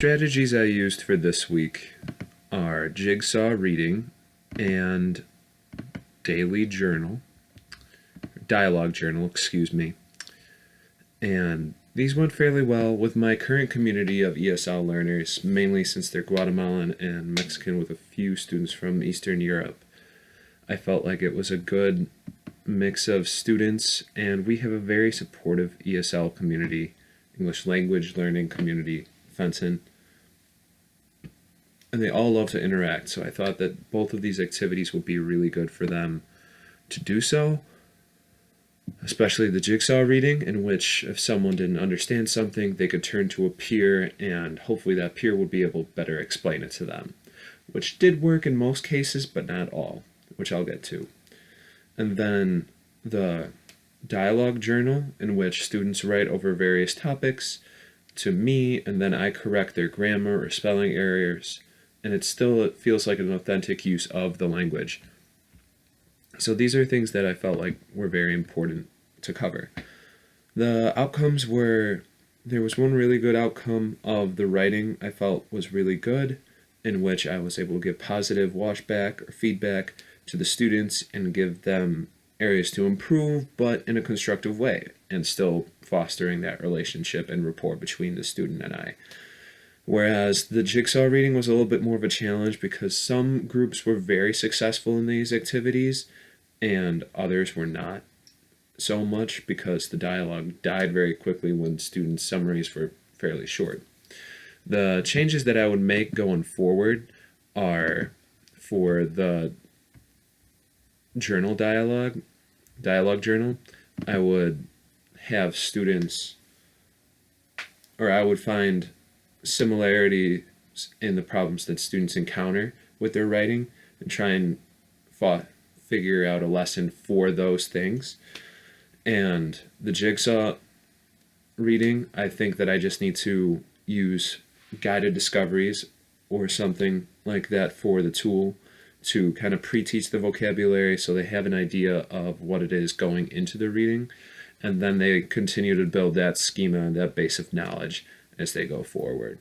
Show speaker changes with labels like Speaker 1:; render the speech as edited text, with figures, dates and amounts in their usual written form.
Speaker 1: Strategies I used for this week are jigsaw reading and daily journal, dialogue journal, excuse me. And these went fairly well with my current community of ESL learners, mainly since they're Guatemalan and Mexican with a few students from Eastern Europe. I felt like it was a good mix of students, and we have a very supportive ESL community, English language learning community, Fenton. And they all love to interact, so I thought that both of these activities would be really good for them to do so, especially the jigsaw reading, in which if someone didn't understand something, they could turn to a peer, and hopefully that peer would be able to better explain it to them, which did work in most cases, but not all, which I'll get to. And then the dialogue journal, in which students write over various topics to me, and then I correct their grammar or spelling errors, and it feels like an authentic use of the language. So these are things that I felt like were very important to cover. The outcomes were, there was one really good outcome of the writing I felt was really good, in which I was able to give positive washback or feedback to the students and give them areas to improve, but in a constructive way, and still fostering that relationship and rapport between the student and I. Whereas the jigsaw reading was a little bit more of a challenge because some groups were very successful in these activities and others were not so much because the dialogue died very quickly when students' summaries were fairly short. The changes that I would make going forward are for the dialogue journal, I would have students, or I would find similarities in the problems that students encounter with their writing and try and figure out a lesson for those things. And the jigsaw reading, I think that I just need to use guided discoveries or something like that for the tool to kind of pre-teach the vocabulary so they have an idea of what it is going into the reading, and then they continue to build that schema and that base of knowledge as they go forward.